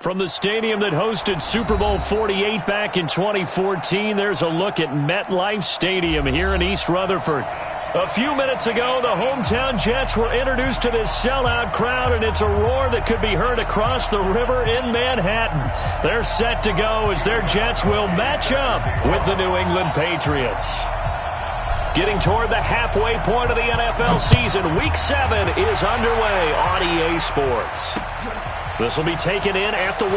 From the stadium that hosted Super Bowl 48 back in 2014, there's a look at MetLife Stadium here in East Rutherford. A few minutes ago, the hometown Jets were introduced to this sellout crowd, and it's a roar that could be heard across the river in Manhattan. They're set to go as their Jets will match up with the New England Patriots. Getting toward the halfway point of the NFL season, Week 7 is underway on EA Sports. This will be taken in at the 1.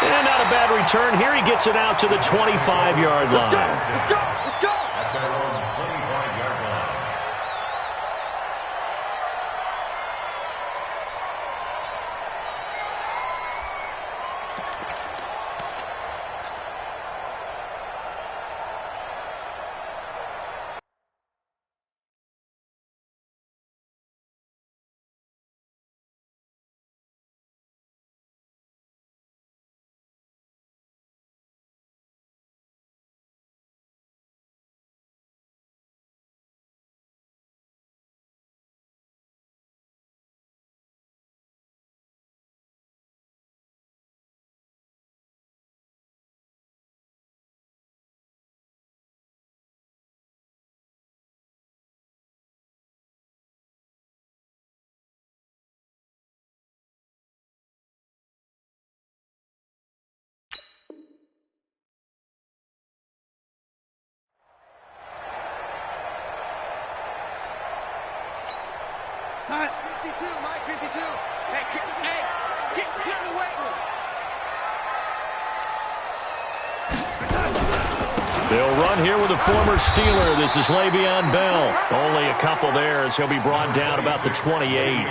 And not a bad return. Here he gets it out to the 25-yard line. Let's go! Let's go! At their own 25-yard line. Time. 52, Mike, 52. Hey, get in the weight room. They'll run here with a former Steeler. This is Le'Veon Bell. Only a couple there as he'll be brought down about the 28.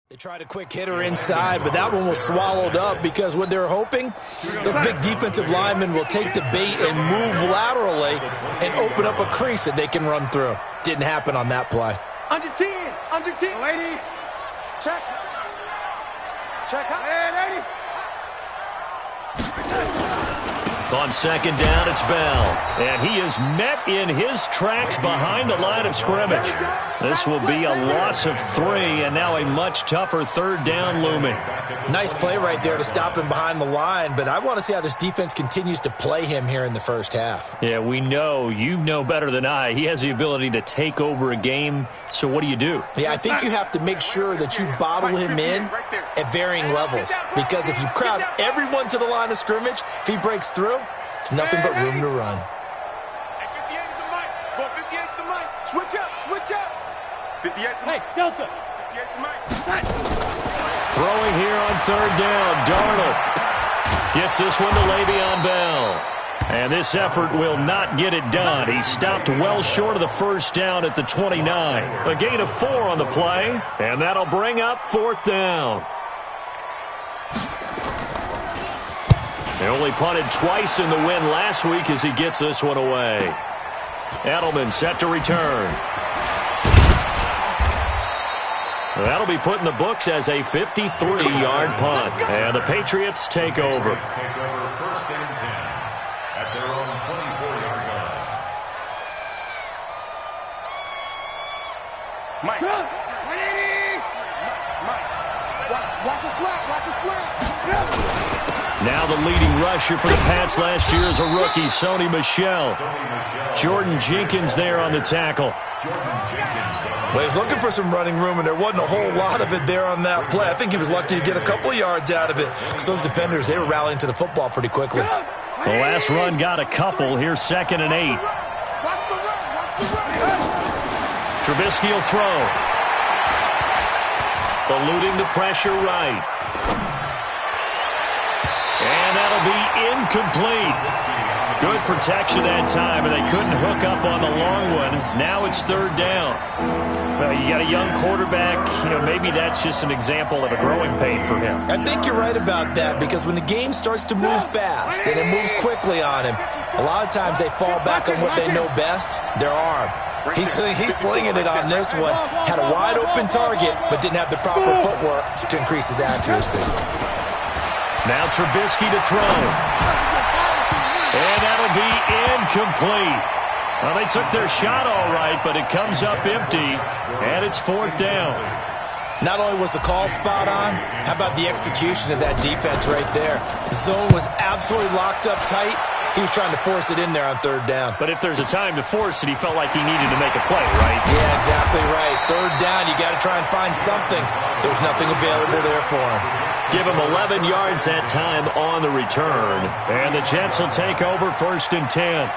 They tried a quick hitter inside, but that one was swallowed up because what they're hoping, those big defensive linemen will take the bait and move laterally and open up a crease that they can run through. Didn't happen on that play. Under 10, under 10. Lady, check. Check out. Hey, lady. On second down, it's Bell. And he is met in his tracks behind the line of scrimmage. This will be a loss of 3, and now a much tougher third down looming. Nice play right there to stop him behind the line, but I want to see how this defense continues to play him here in the first half. Yeah, we know. You know better than I. He has the ability to take over a game, so what do you do? Yeah, I think you have to make sure that you bottle him in at varying levels, because if you crowd everyone to the line of scrimmage, if he breaks through, it's nothing but room to run. 58 is the mic. Go 58 is the mic. Switch up, switch up. 58 is the mic. Hey, Delta. 58 is the mic. Throwing here on third down. Darnold gets this one to Le'Veon Bell. And this effort will not get it done. He stopped well short of the first down at the 29. A gain of 4 on the play, and that'll bring up fourth down. They only punted twice in the win last week as he gets this one away. Edelman set to return. That'll be put in the books as a 53-yard punt. And the Patriots take over. Take over first and 10 at their own 24-yard line. Mike. 180. Mike. Watch a slap. Watch a slap. Now the leading rusher for the Pats last year is a rookie, Sony Michel. Jordan Jenkins there on the tackle. Well, he was looking for some running room, and there wasn't a whole lot of it there on that play. I think he was lucky to get a couple of yards out of it because those defenders, they were rallying to the football pretty quickly. The last run got a couple. Here's 2nd and 8. Trubisky will throw. Eluding the pressure right. And that'll be incomplete. Good protection that time, and they couldn't hook up on the long one. Now it's third down. Well, you got a young quarterback. Maybe that's just an example of a growing pain for him. I think you're right about that, because when the game starts to move fast and it moves quickly on him, a lot of times they fall back on what they know best, their arm. He's slinging it on this one. Had a wide-open target, but didn't have the proper footwork to increase his accuracy. Now Trubisky to throw. And that'll be incomplete. Well, they took their shot all right, but it comes up empty, and it's fourth down. Not only was the call spot on, how about the execution of that defense right there? The zone was absolutely locked up tight. He was trying to force it in there on third down. But if there's a time to force it, he felt like he needed to make a play, right? Yeah, exactly right. Third down, you got to try and find something. There was nothing available there for him. Give him 11 yards that time on the return. And the Jets will take over 1st and 10.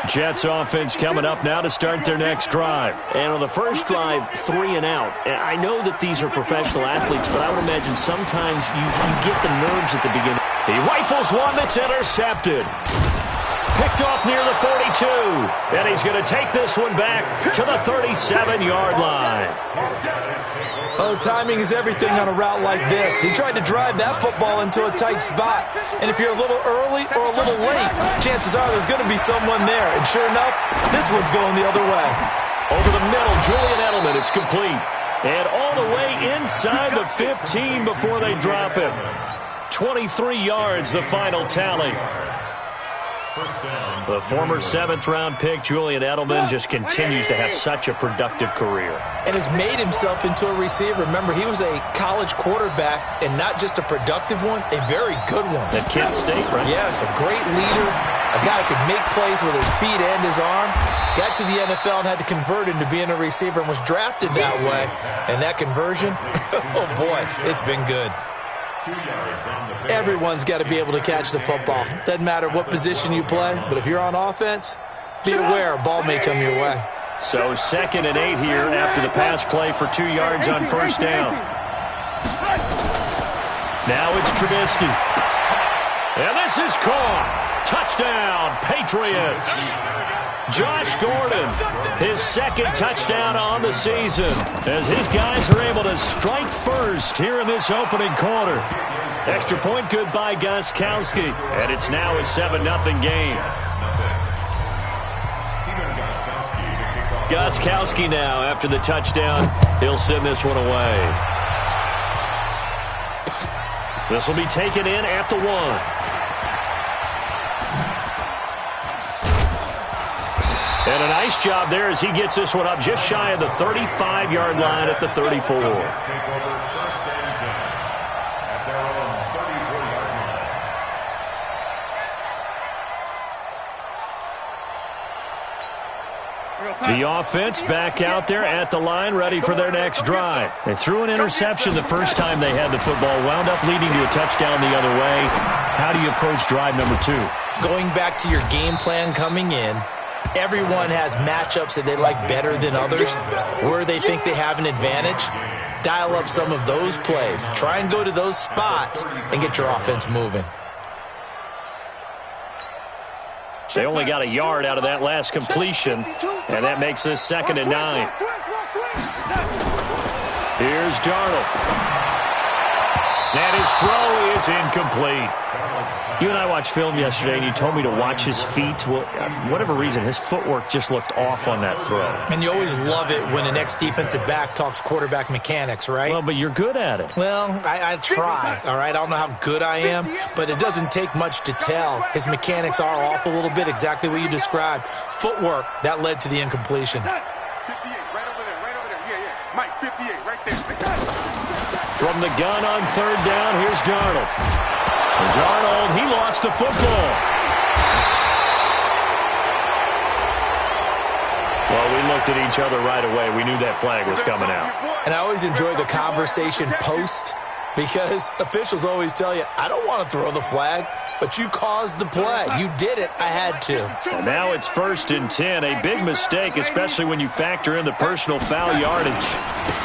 Jets offense coming up now to start their next drive. And on the first drive, 3 and out. And I know that these are professional athletes, but I would imagine sometimes you get the nerves at the beginning. He rifles one that's intercepted. Picked off near the 42. And he's going to take this one back to the 37-yard line. Oh, timing is everything on a route like this. He tried to drive that football into a tight spot. And if you're a little early or a little late, chances are there's going to be someone there. And sure enough, this one's going the other way. Over the middle, Julian Edelman, it's complete. And all the way inside the 15 before they drop him. 23 yards, the final tally. The former 7th-round pick, Julian Edelman, just continues to have such a productive career. And has made himself into a receiver. Remember, he was a college quarterback, and not just a productive one, a very good one. At Kent State, right? Yes, a great leader, a guy who could make plays with his feet and his arm. Got to the NFL and had to convert into being a receiver and was drafted that way. And that conversion, oh boy, it's been good. Everyone's got to be able to catch the football. Doesn't matter what position you play, but if you're on offense, be aware a ball may come your way. So 2nd and 8 here after the pass play for 2 yards on first down. Now it's Trubisky. And this is caught. Touchdown, Patriots. Josh Gordon, his 2nd touchdown on the season, as his guys are able to strike first here in this opening quarter. Extra point good by Gostkowski, and it's now a 7-0 game. Gostkowski now after the touchdown. He'll send this one away. This will be taken in at the 1. And a nice job there as he gets this one up just shy of the 35-yard line at the 34. The offense back out there at the line, ready for their next drive. They threw an interception the first time they had the football, wound up leading to a touchdown the other way. How do you approach drive number 2? Going back to your game plan coming in, everyone has matchups that they like better than others, where they think they have an advantage. Dial up some of those plays. Try and go to those spots and get your offense moving. They only got a yard out of that last completion, and that makes this 2nd and 9. Here's Darnold. And his throw is incomplete. You and I watched film yesterday, and you told me to watch his feet. Well, for whatever reason, his footwork just looked off on that throw. And you always love it when the next defensive back talks quarterback mechanics, right? Well, but you're good at it. Well, I try, all right? I don't know how good I am, but it doesn't take much to tell. His mechanics are off a little bit, exactly what you described. Footwork, that led to the incompletion. 58, right over there. Yeah. Mike, 58, right there. From the gun on third down, here's Darnold. Darnold, he lost the football. Well, we looked at each other right away. We knew that flag was coming out. And I always enjoy the conversation post, because officials always tell you, I don't want to throw the flag. but you caused the play. You did it. I had to. And now it's 1st and 10. A big mistake, especially when you factor in the personal foul yardage.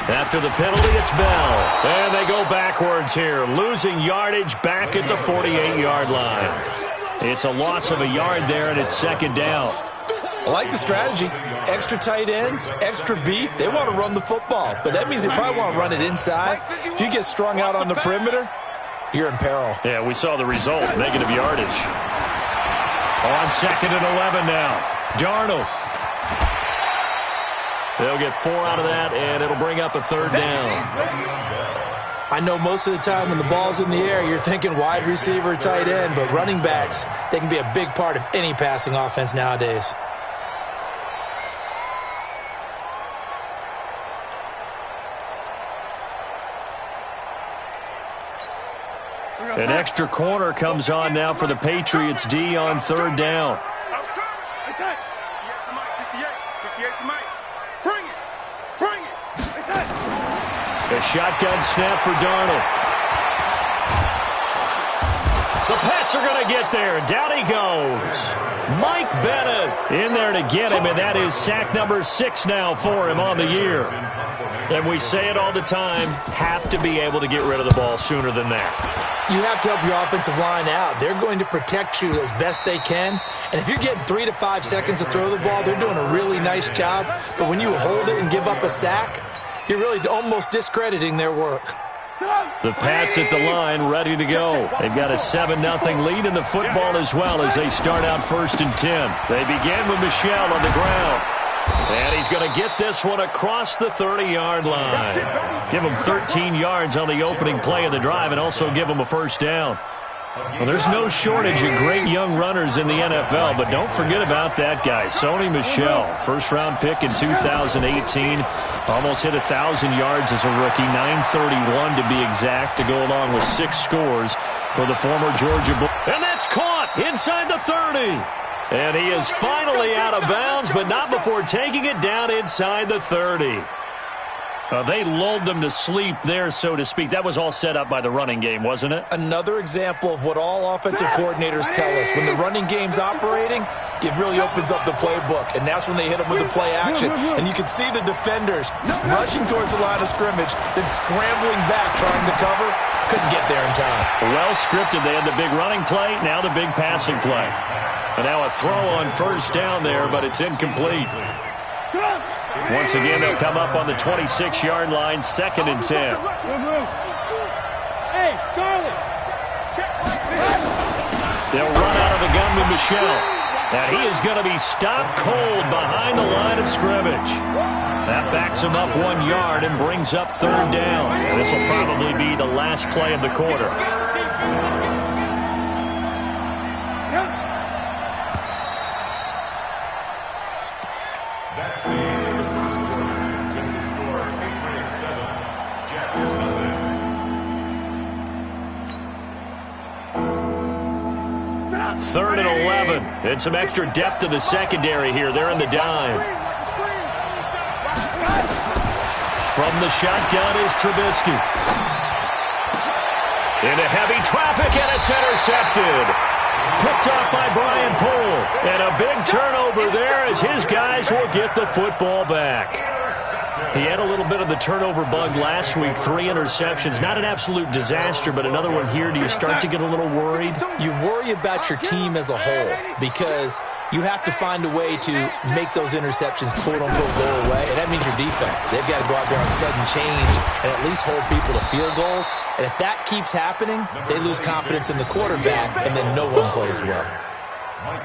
After the penalty, it's Bell. And they go backwards here, losing yardage back at the 48-yard line. It's a loss of a yard there, and it's 2nd down. I like the strategy. Extra tight ends, extra beef. They want to run the football, but that means they probably want to run it inside. If you get strung out on the perimeter, you're in peril. Yeah, we saw the result, negative yardage. On 2nd and 11 now. Darnold. They'll get 4 out of that, and it'll bring up a 3rd down. I know most of the time when the ball's in the air, you're thinking wide receiver, tight end, but running backs, they can be a big part of any passing offense nowadays. An extra corner comes on now for the Patriots D on 3rd down. A shotgun snap for Darnold. The Pats are going to get there. Down he goes. Mike Bennett in there to get him, and that is sack number 6 now for him on the year. And we say it all the time, have to be able to get rid of the ball sooner than that. You have to help your offensive line out. They're going to protect you as best they can. And if you're getting 3 to 5 seconds to throw the ball, they're doing a really nice job. But when you hold it and give up a sack, you're really almost discrediting their work. The Pats at the line ready to go. They've got a 7-0 lead in the football as well as they start out 1st and 10. They begin with Michel on the ground. And he's going to get this one across the 30-yard line. Give him 13 yards on the opening play of the drive and also give him a 1st down. Well, there's no shortage of great young runners in the NFL, but don't forget about that guy, Sony Michel. 1st-round pick in 2018. Almost hit 1,000 yards as a rookie, 931 to be exact, to go along with 6 scores for the former Georgia Bull. And that's caught inside the 30. And he is finally out of bounds, but not before taking it down inside the 30. They lulled them to sleep there, so to speak. That was all set up by the running game, wasn't it? Another example of what all offensive coordinators tell us. When the running game's operating, it really opens up the playbook, and that's when they hit them with the play action. And you can see the defenders rushing towards the line of scrimmage, then scrambling back trying to cover. Couldn't get there in time. Well scripted. They had the big running play, now the big passing play. And now a throw on 1st down there, but it's incomplete. Once again, they'll come up on the 26-yard line, 2nd and 10. Hey, Charlie. They'll run out of the gun with Michel. And he is going to be stopped cold behind the line of scrimmage. That backs him up 1 yard and brings up 3rd down. And this will probably be the last play of the quarter. That's the end of the first quarter. With the score 8-7, Jets nothing. 3rd and 11. And some extra depth to the secondary here. They're in the dime. From the shotgun is Trubisky. Into heavy traffic, and it's intercepted. Picked off by Brian Poole. And a big turnover there as his guys will get the football back. He had a little bit of the turnover bug last week, 3 interceptions. Not an absolute disaster, but another one here. Do you start to get a little worried? You worry about your team as a whole because you have to find a way to make those interceptions quote-unquote go away, and that means your defense. They've got to go out there on sudden change and at least hold people to field goals. And if that keeps happening, they lose confidence in the quarterback, and then no one plays well.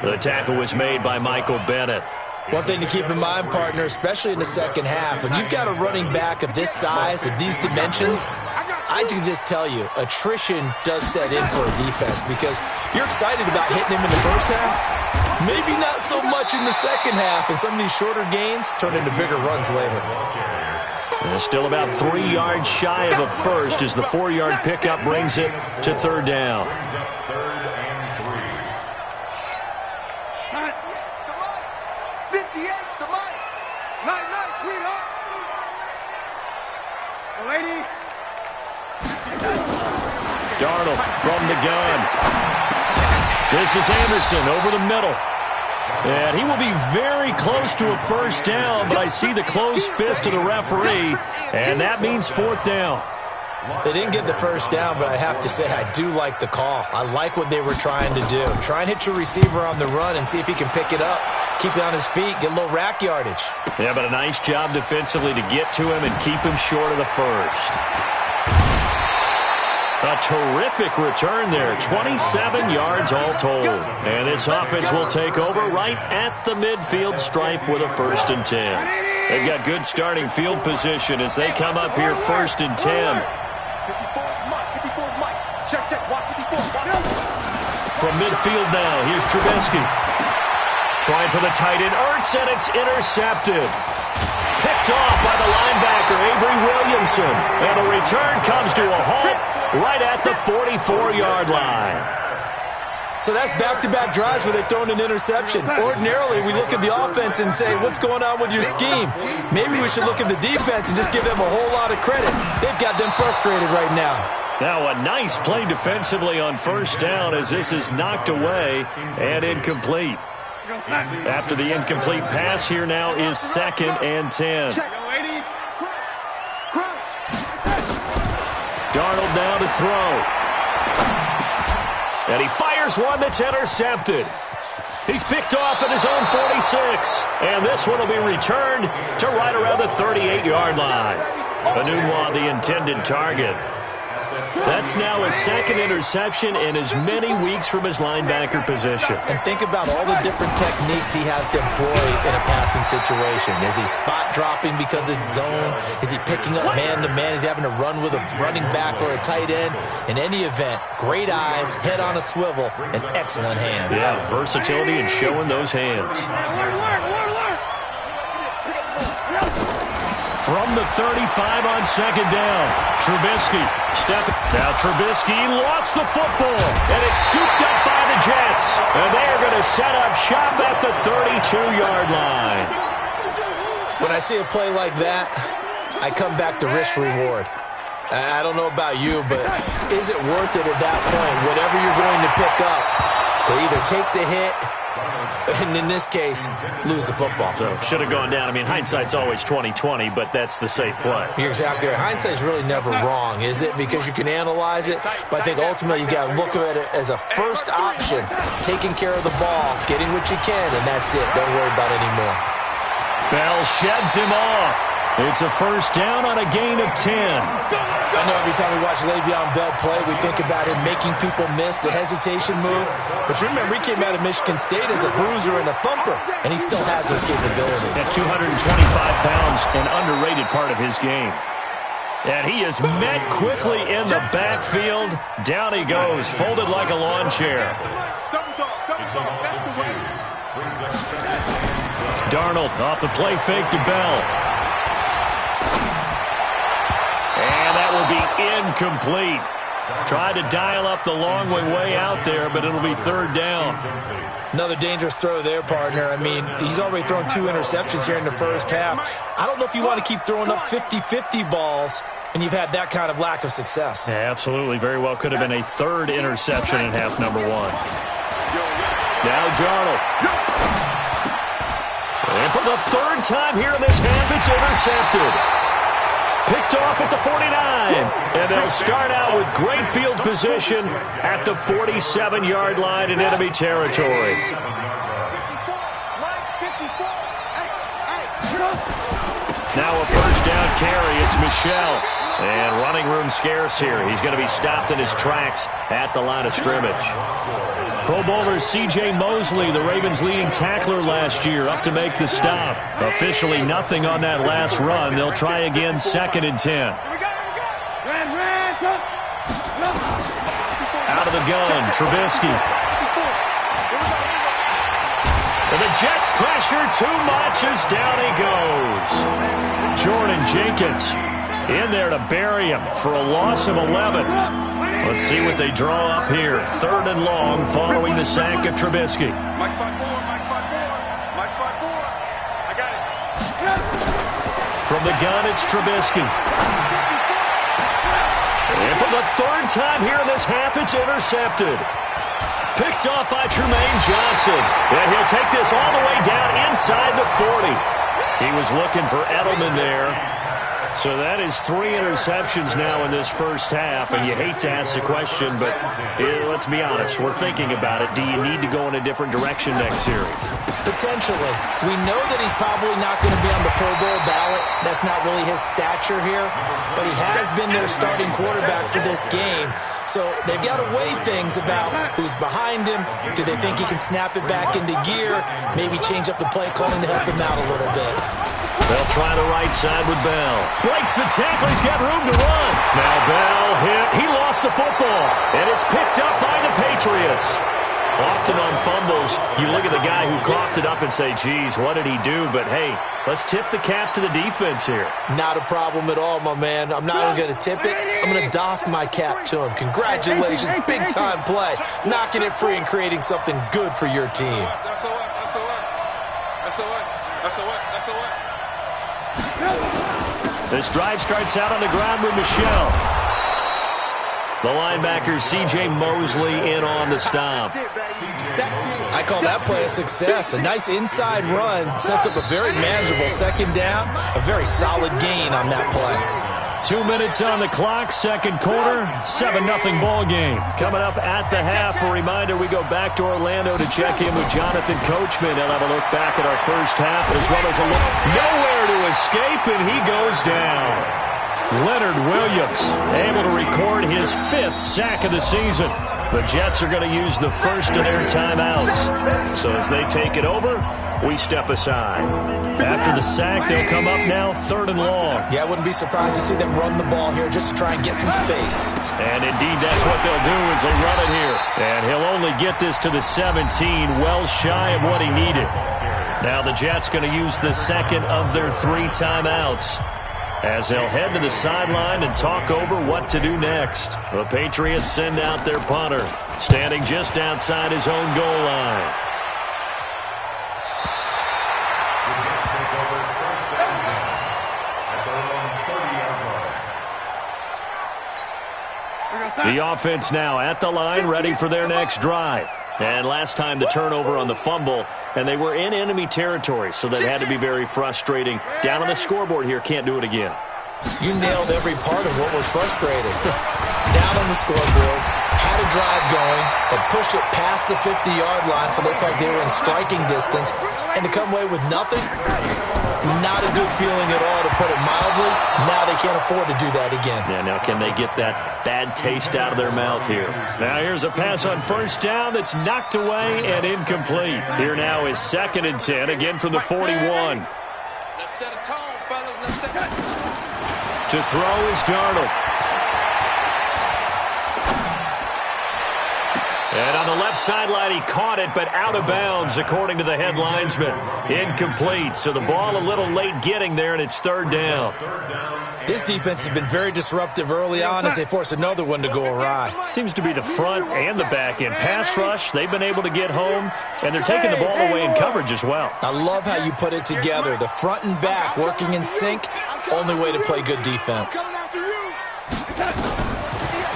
The tackle was made by Michael Bennett. One thing to keep in mind, partner, especially in the second half, when you've got a running back of this size, of these dimensions, I can just tell you, attrition does set in for a defense because you're excited about hitting him in the first half, maybe not so much in the second half, and some of these shorter gains turn into bigger runs later. Still about 3 yards shy of a first as the 4-yard pickup brings it to 3rd down. Darnold from the gun. This is Anderson over the middle. And he will be very close to a first down, but I see the closed fist of the referee, and that means fourth down. They didn't get the first down, but I have to say I do like the call. I like what they were trying to do. Try and hit your receiver on the run and see if he can pick it up, keep it on his feet, get a little rack yardage. Yeah, but a nice job defensively to get to him and keep him short of the first. A terrific return there, 27 yards all told. And this offense will take over right at the midfield stripe with a 1st and 10. They've got good starting field position as they come up here 1st and 10. From midfield now, here's Trubisky. Trying for the tight end, Ertz, and it's intercepted. Picked off by the linebacker, Avery Williamson. And the return comes to a halt right at the 44-yard line. So that's back-to-back drives where they've thrown an interception. Ordinarily, we look at the offense and say, what's going on with your scheme? Maybe we should look at the defense and just give them a whole lot of credit. They've got them frustrated right now. Now a nice play defensively on 1st down as this is knocked away and incomplete. After the incomplete pass, here now is 2nd and 10. Darnold now to throw. And he fires one that's intercepted. He's picked off at his own 46. And this one will be returned to right around the 38-yard line. Anunwa, the intended target. That's now his 2nd interception in as many weeks from his linebacker position. And think about all the different techniques he has to employ in a passing situation. Is he spot dropping because it's zone? Is he picking up man-to-man? Is he having to run with a running back or a tight end? In any event, great eyes, head on a swivel, and excellent hands. Yeah, versatility and showing those hands. From the 35 on 2nd down, Trubisky Now Trubisky lost the football, and it's scooped up by the Jets. And they are going to set up shop at the 32-yard line. When I see a play like that, I come back to risk-reward. I don't know about you, but is it worth it at that point? Whatever you're going to pick up, to either take the hit, and in this case, lose the football. So should have gone down. I mean, hindsight's always 20/20, but that's the safe play. You're exactly right. Hindsight's really never wrong, is it? Because you can analyze it, but I think ultimately you got to look at it as a first option, taking care of the ball, getting what you can, and that's it. Don't worry about it anymore. Bell sheds him off. It's a 1st down on a gain of 10. I know every time we watch Le'Veon Bell play, we think about him making people miss the hesitation move. But you remember, he came out of Michigan State as a bruiser and a thumper, and he still has those capabilities. At 225 pounds, an underrated part of his game. And he is met quickly in the backfield. Down he goes, folded like a lawn chair. Darnold off the play fake to Bell. And that will be incomplete. Tried to dial up the long way out there, but it'll be 3rd down. Another dangerous throw there, partner. I mean, he's already thrown 2 interceptions here in the first half. I don't know if you want to keep throwing up 50-50 balls when you've had that kind of lack of success. Yeah, absolutely. Very well could have been a 3rd interception in half number 1. Now Darnold. And for the 3rd time here in this half, it's intercepted. Picked off at the 49. And they'll start out with great field position at the 47-yard line in enemy territory. Now a 1st down carry. It's Michel. And running room scarce here. He's going to be stopped in his tracks at the line of scrimmage. Pro Bowler C.J. Mosley, the Ravens' leading tackler last year, up to make the stop. Officially nothing on that last run. They'll try again, 2nd and 10. Out of the gun, Trubisky. And the Jets pressure too much as down he goes. Jordan Jenkins in there to bury him for a loss of 11. Let's see what they draw up here. 3rd and long following the sack of Trubisky. Mike 5-4. I got it. From the gun, it's Trubisky. And for the 3rd time here in this half, it's intercepted. picked off by Trumaine Johnson. And he'll take this all the way down inside the 40. He was looking for Edelman there. So that is 3 interceptions now in this first half, and you hate to ask the question, but let's be honest, we're thinking about it. Do you need to go in a different direction next series? Potentially. We know that he's probably not going to be on the Pro Bowl ballot. That's not really his stature here, but he has been their starting quarterback for this game. So they've got to weigh things about who's behind him. Do they think he can snap it back into gear? Maybe change up the play calling to help him out a little bit. They'll try the right side with Bell. Breaks the tackle. He's got room to run. Now Bell hit. He lost the football. And it's picked up by the Patriots. Often on fumbles, you look at the guy who coughed it up and say, geez, what did he do? But, hey, let's tip the cap to the defense here. Not a problem at all, my man. I'm not even going to tip it. I'm going to doff my cap to him. Congratulations. Big-time play. Knocking it free and creating something good for your team. This drive starts out on the ground with Michelle. The linebacker, C.J. Mosley, in on the stop. I call that play a success. A nice inside run sets up a very manageable second down. A very solid gain on that play. 2 minutes on the clock, second quarter, 7-0 ball game. Coming up at the half, a reminder, we go back to Orlando to check in with Jonathan Coachman. He'll have a look back at our first half, as well as a look nowhere to escape, and he goes down. Leonard Williams able to record his 5th sack of the season. The Jets are going to use the first of their timeouts. So as they take it over, we step aside. After the sack, they'll come up now 3rd and long. Yeah, I wouldn't be surprised to see them run the ball here just to try and get some space. And indeed, that's what they'll do is they'll run it here. And he'll only get this to the 17, well shy of what he needed. Now the Jets going to use the second of their 3 timeouts, as they'll head to the sideline and talk over what to do next. The Patriots send out their punter, standing just outside his own goal line. The offense now at the line, ready for their next drive. And last time the turnover on the fumble, and they were in enemy territory, so that had to be very frustrating. Down on the scoreboard here, can't do it again. You nailed every part of what was frustrating. Down on the scoreboard, had a drive going, and pushed it past the 50-yard line, so they felt like they were in striking distance, and to come away with nothing, not a good feeling at all, to put it mildly. Now they can't afford to do that again. Yeah, now can they get that bad taste out of their mouth here? Now here's a pass on first down that's knocked away and incomplete. Here now is 2nd and 10, again from the 41. Let's set a tone, fellas. Let's set a tone. To throw is Darnold. And on the left sideline, he caught it, but out of bounds, according to the head linesman. Incomplete, so the ball a little late getting there, and it's 3rd down. This defense has been very disruptive early on as they force another one to go awry. Seems to be the front and the back end. Pass rush, they've been able to get home, and they're taking the ball away in coverage as well. I love how you put it together. The front and back working in sync, only way to play good defense.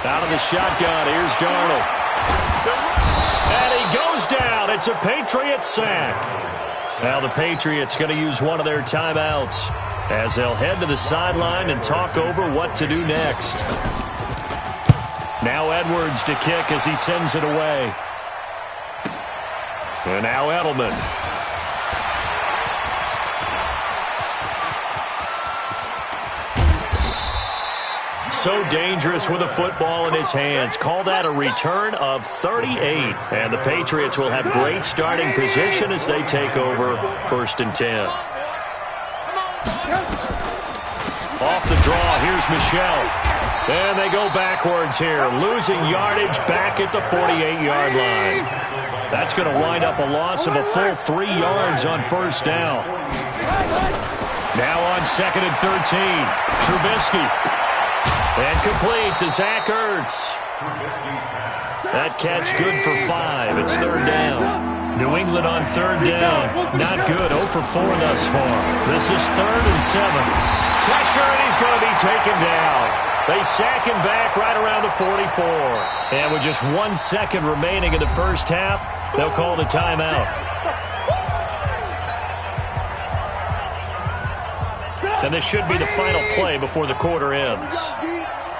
Out of the shotgun, here's Darnold. And he goes down. It's a Patriots sack. Now the Patriots going to use one of their timeouts as they'll head to the sideline and talk over what to do next. Now Edwards to kick as he sends it away. And now Edelman. So dangerous with a football in his hands. Call that a return of 38. And the Patriots will have great starting position as they take over 1st and 10. Off the draw, here's Michelle. And they go backwards here, losing yardage back at the 48-yard line. That's going to wind up a loss of a full 3 yards on 1st down. Now on 2nd and 13, Trubisky. And complete to Zach Ertz. That catch good for 5. It's 3rd down. New England on 3rd down. Not good. 0 for 4 thus far. This is 3rd and 7. Pressure, and he's going to be taken down. They sack him back right around the 44. And with just 1 second remaining in the first half, they'll call the timeout. And this should be the final play before the quarter ends.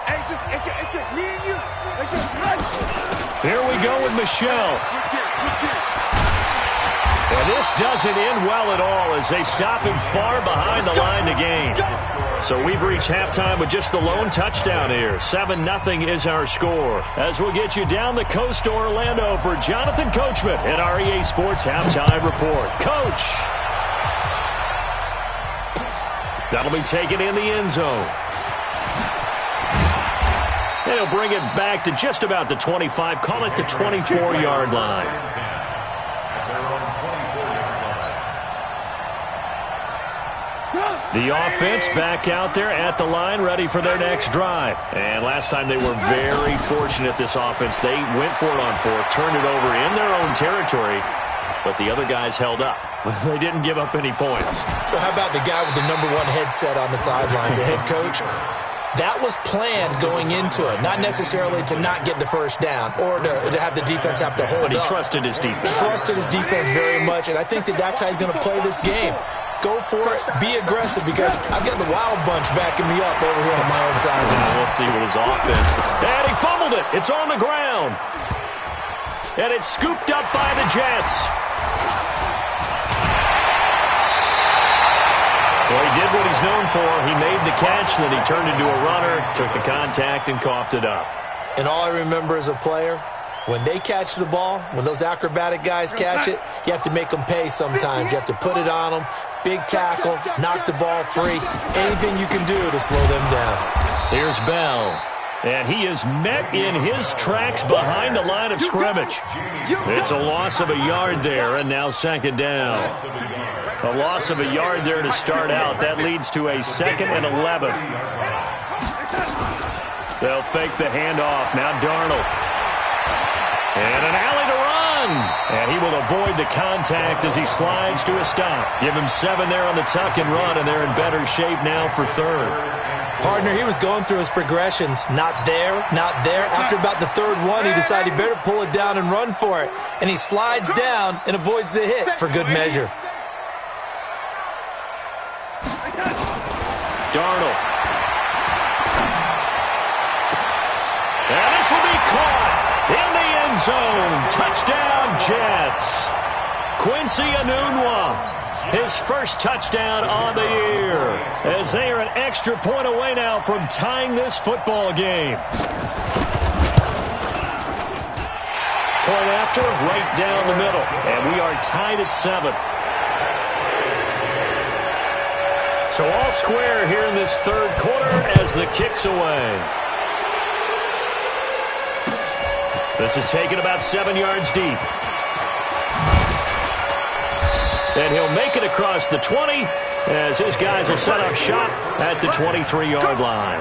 It's just me and you. It's just Here we go with Michelle. And this doesn't end well at all as they stop him far behind the line to gain. So we've reached halftime with just the lone touchdown here. 7-0 is our score. As we'll get you down the coast to Orlando for Jonathan Coachman at our EA Sports Halftime Report. Coach! That'll be taken in the end zone. And he'll bring it back to just about the 25. Call it the 24-yard line. The offense back out there at the line, ready for their next drive. And last time they were very fortunate, this offense. They went for it on fourth, turned it over in their own territory, but the other guys held up. They didn't give up any points. So how about the guy with the #1 headset on the sidelines, the head coach? That was planned going into it, not necessarily to not get the first down or to have the defense have to hold up. But he trusted his defense. Trusted his defense very much, and I think that's how he's going to play this game. Go for it. Be aggressive because I've got the wild bunch backing me up over here on my own side. We'll see with his offense. And he fumbled it. It's on the ground. And it's scooped up by the Jets. Well, he did what he's known for. He made the catch, then he turned into a runner, took the contact, and coughed it up. And all I remember as a player, when they catch the ball, when those acrobatic guys catch it, you have to make them pay sometimes. You have to put it on them, big tackle, knock the ball free, anything you can do to slow them down. Here's Bell, and he is met in his tracks behind the line of scrimmage. It's a loss of a yard there, and now second down. A loss of a yard there to start out. That leads to a 2nd and 11. They'll fake the handoff. Now Darnold. And an alley to run. And he will avoid the contact as he slides to a stop. Give him 7 there on the tuck and run, and they're in better shape now for third. Partner, he was going through his progressions. Not there, not there. After about the third one, he decided he better pull it down and run for it. And he slides down and avoids the hit for good measure. Darnold. And this will be caught in the end zone. Touchdown, Jets. Quincy Enunwa, his first touchdown on the year, as they are an extra point away now from tying this football game. Point after, right down the middle, and we are tied at 7. So all square here in this third quarter as the kick's away. This is taken about 7 yards deep. And he'll make it across the 20 as his guys will set up shop at the 23-yard line.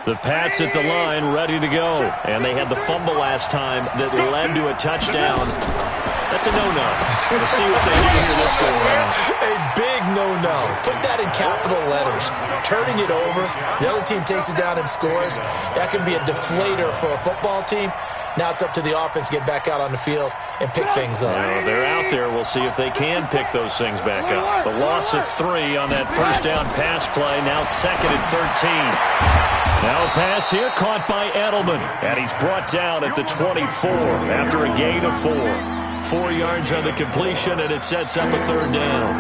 The Pats at the line ready to go. And they had the fumble last time that led to a touchdown. That's a no-no. We'll see what they do here this go around. A big no-no. Put that in capital letters. Turning it over. The other team takes it down and scores. That can be a deflator for a football team. Now it's up to the offense to get back out on the field and pick things up. They're out there. We'll see if they can pick those things back up. The loss of 3 on that first down pass play. Now 2nd and 13. Now a pass here caught by Edelman. And he's brought down at the 24 after a gain of 4. 4 yards on the completion, and it sets up a third down.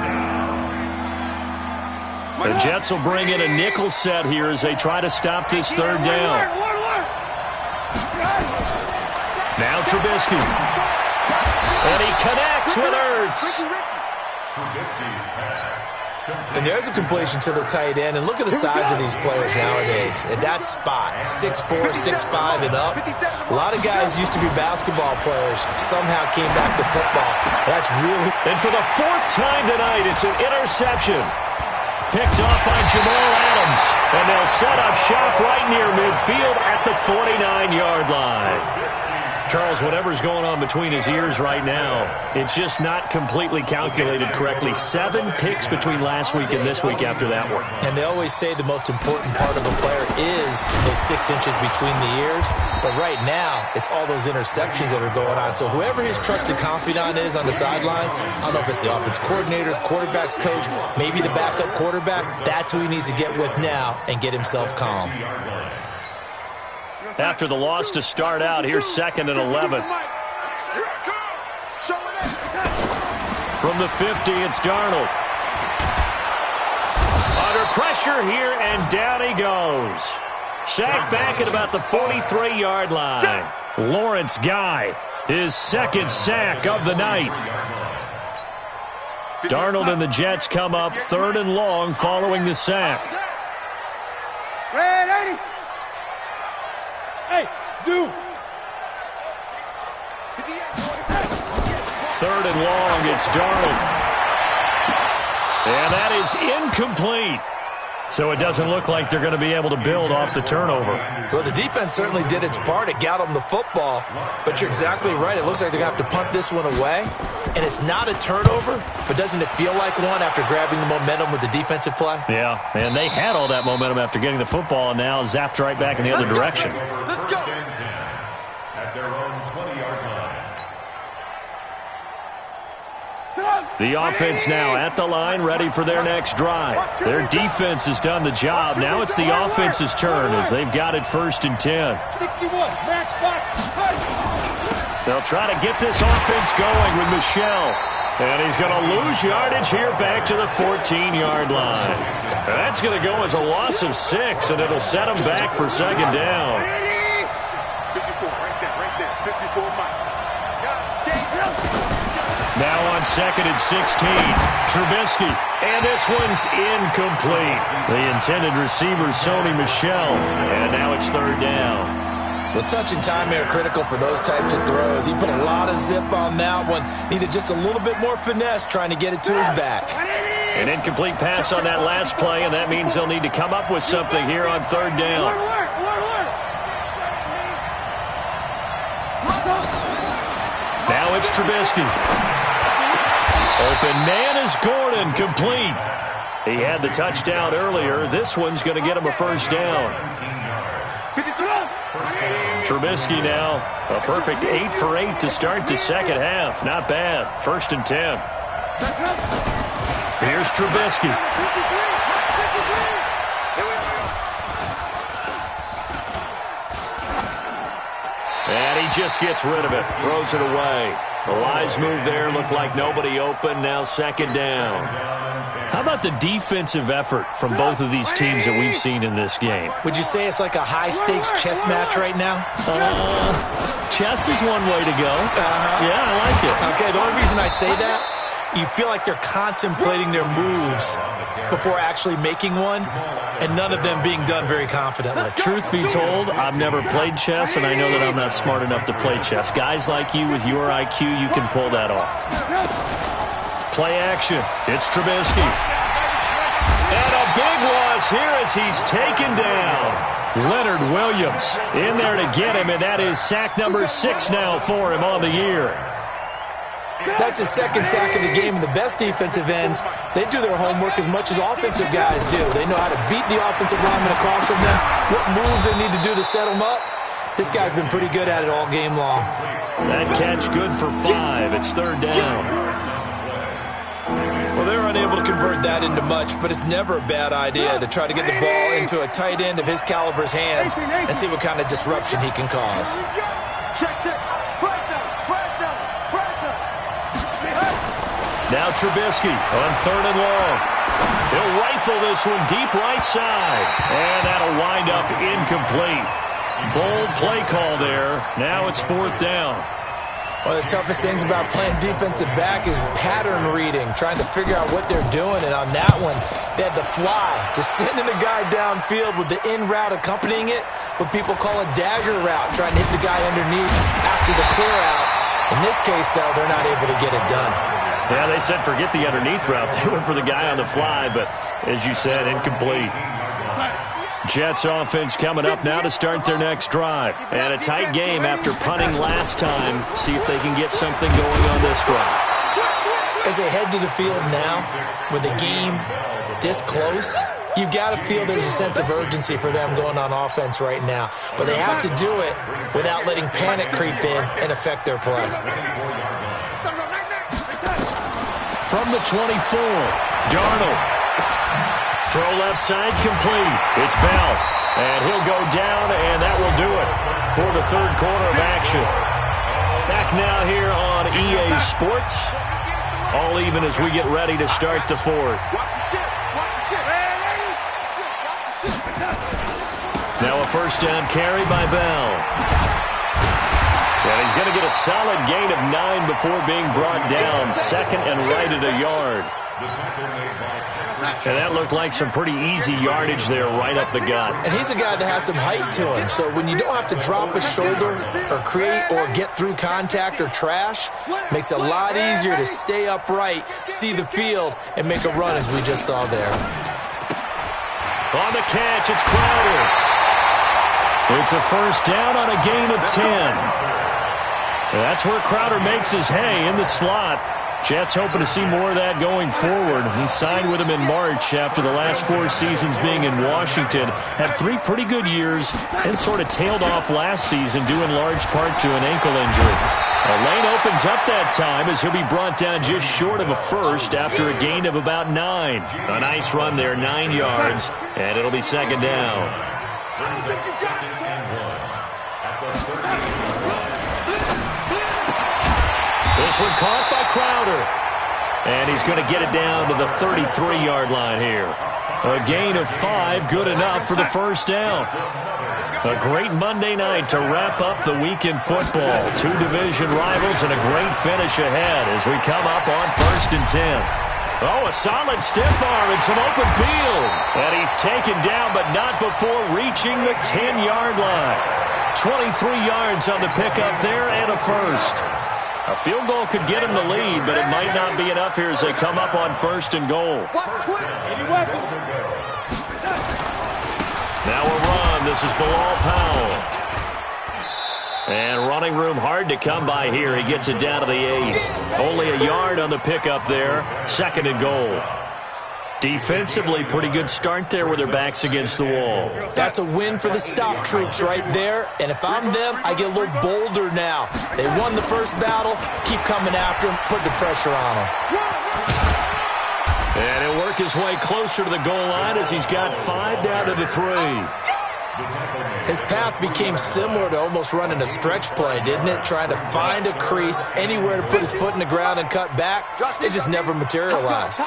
The Jets will bring in a nickel set here as they try to stop this third down. Now Trubisky. And he connects with Ertz. And there's a completion to the tight end. And look at the size of these players nowadays. At that spot, 6'4", 6'5", and up. A lot of guys used to be basketball players. Somehow came back to football. That's really... And for the 4th time tonight, it's an interception. Picked off by Jamal Adams. And they'll set up shop right near midfield at the 49-yard line. Charles, whatever's going on between his ears right now, it's just not completely calculated correctly. 7 picks between last week and this week after that one. And they always say the most important part of a player is those 6 inches between the ears. But right now, it's all those interceptions that are going on. So whoever his trusted confidant is on the sidelines, I don't know if it's the offense coordinator, the quarterback's coach, maybe the backup quarterback, that's who he needs to get with now and get himself calm. After the loss to start out, here's 2nd and 11. From the 50, it's Darnold. Under pressure here, and down he goes. Sacked back at about the 43-yard line. Lawrence Guy, his 2nd sack of the night. Darnold and the Jets come up 3rd and long following the sack. Hey, Zoo. 3rd and long, it's Darnold. And that is incomplete. So it doesn't look like they're going to be able to build off the turnover. Well, the defense certainly did its part. It got them the football. But you're exactly right. It looks like they're going to have to punt this one away. And it's not a turnover, but doesn't it feel like one after grabbing the momentum with the defensive play? Yeah, and they had all that momentum after getting the football and now zapped right back in the other direction. Let's go. At their own 20-yard line. The offense now at the line, ready for their next drive. Their defense has done the job. Now it's the offense's turn as they've got it 1st and 10. 61, match box. They'll try to get this offense going with Michel. And he's going to lose yardage here back to the 14-yard line. That's going to go as a loss of 6, and it'll set them back for 2nd down. 54, right there. 54, Mike. Now on 2nd and 16, Trubisky, and this one's incomplete. The intended receiver, Sony Michel, and now it's 3rd down. Well, touch and time are critical for those types of throws. He put a lot of zip on that one. Needed just a little bit more finesse trying to get it to his back. An incomplete pass on that last play, and that means they'll need to come up with something here on 3rd down. Now it's Trubisky. Open man is Gordon, complete. He had the touchdown earlier. This one's going to get him a 1st down. Trubisky now, a perfect 8 for 8 to start the 2nd half. Not bad. 1st and 10. Here's Trubisky. And he just gets rid of it, throws it away. The wise move there, looked like nobody open, now 2nd down. How about the defensive effort from both of these teams that we've seen in this game? Would you say it's like a high-stakes chess match right now? Chess is one way to go. Yeah, I like it. Okay, the only reason I say that, you feel like they're contemplating their moves before actually making one, and none of them being done very confidently. Truth be told, I've never played chess, and I know that I'm not smart enough to play chess. Guys like you with your IQ, you can pull that off. Play action. It's Trubisky. And a big loss here as he's taken down. Leonard Williams in there to get him, and that is sack number 6 now for him on the year. That's his 2nd sack of the game, and the best defensive ends, they do their homework as much as offensive guys do. They know how to beat the offensive lineman across from them, what moves they need to do to set them up. This guy's been pretty good at it all game long. That catch good for 5. It's 3rd down. Well, they're unable to convert that into much, but it's never a bad idea to try to get the ball into a tight end of his caliber's hands and see what kind of disruption he can cause. Now Trubisky on 3rd and long. He'll rifle this one deep right side. And that'll wind up incomplete. Bold play call there. Now it's 4th down. One of the toughest things about playing defensive back is pattern reading, trying to figure out what they're doing. And on that one, they had the fly, just sending the guy downfield with the in route accompanying it, what people call a dagger route, trying to hit the guy underneath after the clear out. In this case, though, they're not able to get it done. Yeah, they said forget the underneath route. They went for the guy on the fly, but as you said, incomplete. Jets offense coming up now to start their next drive. And a tight game after punting last time. See if they can get something going on this drive. As they head to the field now, with the game this close, you've got to feel there's a sense of urgency for them going on offense right now. But they have to do it without letting panic creep in and affect their play. From the 24, Darnold. Throw left side complete. It's Bell. And he'll go down, and that will do it for the third quarter of action. Back now here on EA Sports. All even as we get ready to start the fourth. Now a first down carry by Bell. And he's going to get a solid gain of 9 before being brought down. Second and right at a yard. And that looked like some pretty easy yardage there right up the gut. And he's a guy that has some height to him. So when you don't have to drop a shoulder or create or get through contact or trash, makes it a lot easier to stay upright, see the field, and make a run as we just saw there. On the catch, it's Crowder. It's a first down on a gain of 10. That's where Crowder makes his hay in the slot. Jets hoping to see more of that going forward. He signed with them in March after the last 4 seasons being in Washington. Had 3 pretty good years and sort of tailed off last season due in large part to an ankle injury. A lane opens up that time as he'll be brought down just short of a first after a gain of about 9. A nice run there, 9 yards, and it'll be second down. This one caught by Crowder. And he's going to get it down to the 33-yard line here. A gain of 5, good enough for the first down. A great Monday night to wrap up the week in football. 2 division rivals and a great finish ahead as we come up on 1st and 10. Oh, a solid stiff arm and some open field. And he's taken down, but not before reaching the 10-yard line. 23 yards on the pickup there and a first. A field goal could get him the lead, but it might not be enough here as they come up on 1st and goal. Now a run. This is Bilal Powell. And running room hard to come by here. He gets it down to the 8. Only a yard on the pickup there. 2nd and goal. Defensively, pretty good start there with their backs against the wall. That's a win for the stop troops right there. And if I'm them, I get a little bolder now. They won the first battle. Keep coming after them. Put the pressure on them. And he'll work his way closer to the goal line as he's got 5 down to the 3. His path became similar to almost running a stretch play, didn't it? Trying to find a crease, anywhere to put his foot in the ground and cut back. It just never materialized.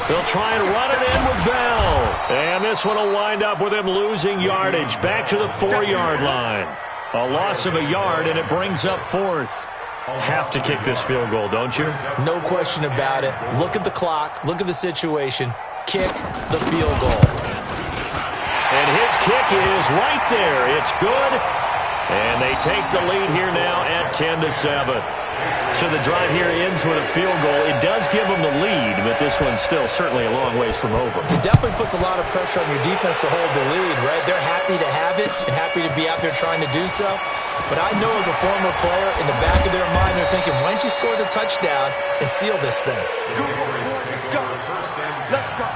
They'll try and run it in with Bell. And this one will wind up with him losing yardage. Back to the 4-yard line. A loss of a yard, and it brings up 4th. Have to kick this field goal, don't you? No question about it. Look at the clock. Look at the situation. Kick the field goal. And his kick is right there. It's good. And they take the lead here now at 10-7. So the drive here ends with a field goal. It does give them the lead, but this one's still certainly a long ways from over. It definitely puts a lot of pressure on your defense to hold the lead, right? They're happy to have it and happy to be out there trying to do so. But I know as a former player, in the back of their mind, they're thinking, why don't you score the touchdown and seal this thing? Let's go.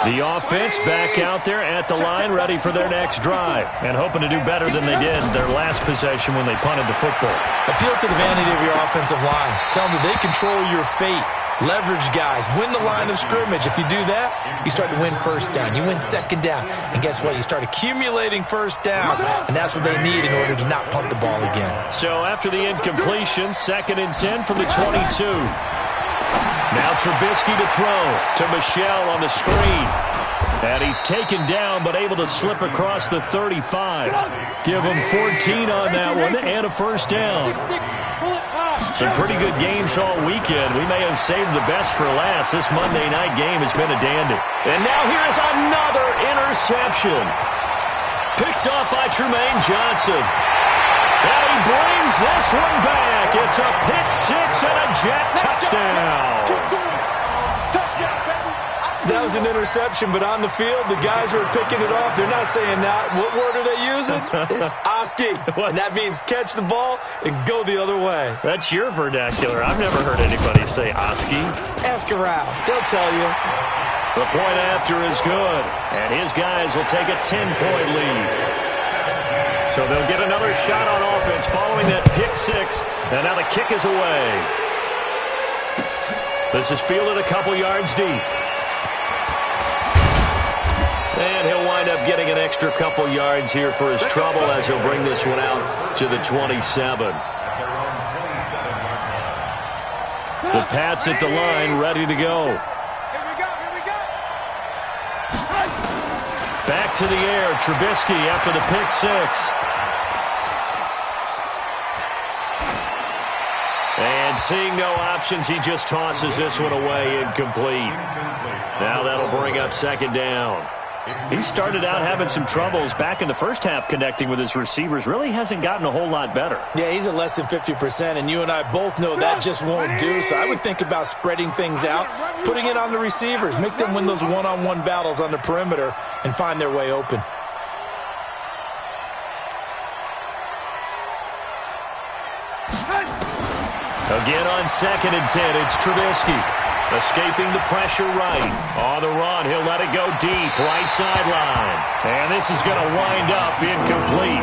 The offense back out there at the line, ready for their next drive, and hoping to do better than they did their last possession when they punted the football. Appeal to the vanity of your offensive line. Tell them that they control your fate. Leverage guys. Win the line of scrimmage. If you do that, you start to win first down. You win second down. And guess what? You start accumulating first downs, and that's what they need in order to not punt the ball again. So after the incompletion, 2nd and 10 from the 22. Now Trubisky to throw to Michel on the screen. And he's taken down but able to slip across the 35. Give him 14 on that one and a first down. Some pretty good games all weekend. We may have saved the best for last. This Monday night game has been a dandy. And now here is another interception. Picked off by Trumaine Johnson. And he brings this one back. It's a pick six and a Jet touchdown. That was an interception, but on the field, the guys who are picking it off, they're not saying that. What word are they using? It's Oski. And that means catch the ball and go the other way. That's your vernacular. I've never heard anybody say Oski. Ask around. They'll tell you. The point after is good, and his guys will take a 10-point lead. So they'll get another shot on offense following that pick six, and now the kick is away. This is fielded a couple yards deep. And he'll wind up getting an extra couple yards here for his trouble as he'll bring this one out to the 27. The Pats at the line, ready to go. Back to the air, Trubisky after the pick six. And seeing no options, he just tosses this one away incomplete. Now that'll bring up second down. He started out having some troubles back in the first half connecting with his receivers. Really hasn't gotten a whole lot better. Yeah, he's at less than 50%, and you and I both know that just won't do. So I would think about spreading things out, putting it on the receivers, make them win those one-on-one battles on the perimeter and find their way open. Again on 2nd and 10, it's Trubisky. Escaping the pressure right. On the run, he'll let it go deep, right sideline. And this is going to wind up incomplete.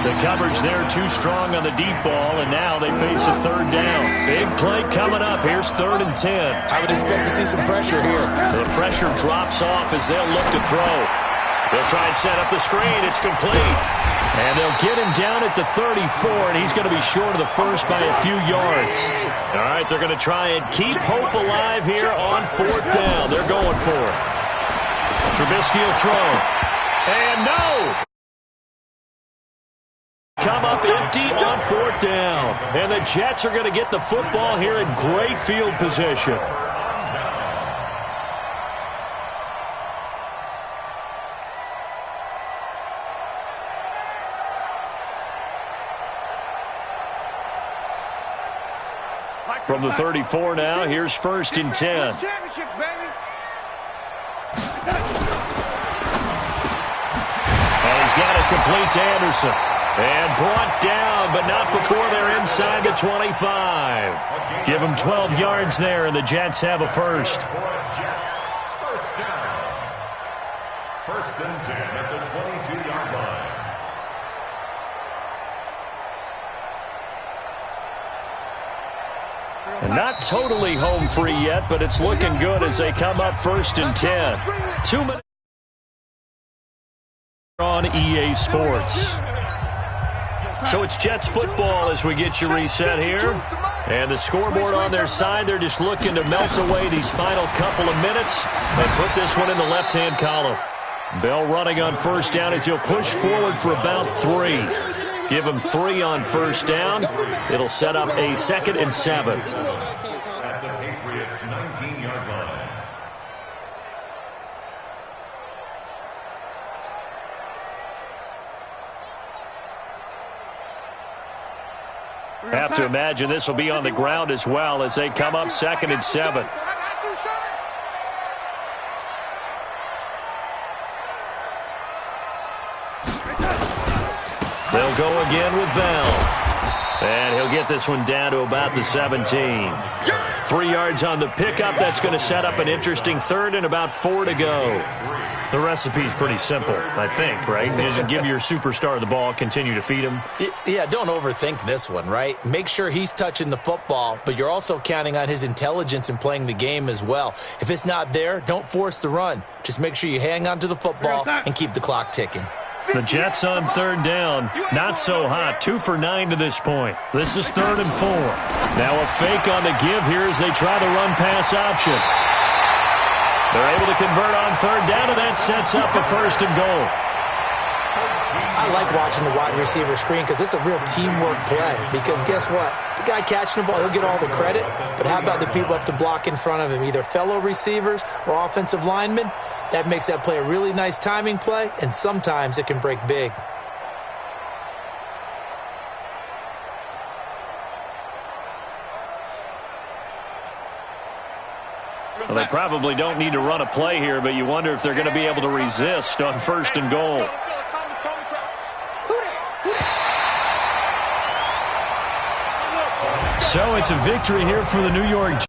The coverage there too strong on the deep ball, and now they face a third down. Big play coming up. Here's 3rd and 10. I would expect to see some pressure here. The pressure drops off as they'll look to throw. They'll try and set up the screen. It's complete. And they'll get him down at the 34, and he's going to be short of the first by a few yards. All right, they're going to try and keep hope alive here on 4th down. They're going for it. Trubisky will throw. And no! Come up empty on 4th down. And the Jets are going to get the football here in great field position. From the 34 now, here's 1st and 10. And he's got it complete to Anderson. And brought down, but not before they're inside the 25. Give them 12 yards there, and the Jets have a first. 1st and 10 at the 22-yard line. And not totally home free yet, but it's looking good as they come up 1st and 10. 2 minutes on EA Sports. So it's Jets football as we get you reset here. And the scoreboard on their side, they're just looking to melt away these final couple of minutes and put this one in the left-hand column. Bell running on 1st down as he'll push forward for about 3. Give him 3 on 1st down. It'll set up a 2nd and 7. At the Patriots' 19-yard line. Have to imagine this will be on the ground as well as they come up 2nd and 7. They'll go again with Bell. And he'll get this one down to about the 17. 3 yards on the pickup. That's going to set up an interesting 3rd and about 4 to go. The recipe's pretty simple, I think, right? Just give your superstar the ball, continue to feed him. Yeah, don't overthink this one, right? Make sure he's touching the football, but you're also counting on his intelligence in playing the game as well. If it's not there, don't force the run. Just make sure you hang on to the football and keep the clock ticking. The Jets on 3rd down. Not so hot. 2 for 9 to this point. This is 3rd and 4. Now a fake on the give here as they try the run-pass option. They're able to convert on 3rd down, and that sets up a 1st and goal. I like watching the wide receiver screen because it's a real teamwork play. Because guess what? The guy catching the ball, he'll get all the credit. But how about the people up to block in front of him, either fellow receivers or offensive linemen? That makes that play a really nice timing play, and sometimes it can break big. Well, they probably don't need to run a play here, but you wonder if they're going to be able to resist on 1st and goal. So it's a victory here for the New York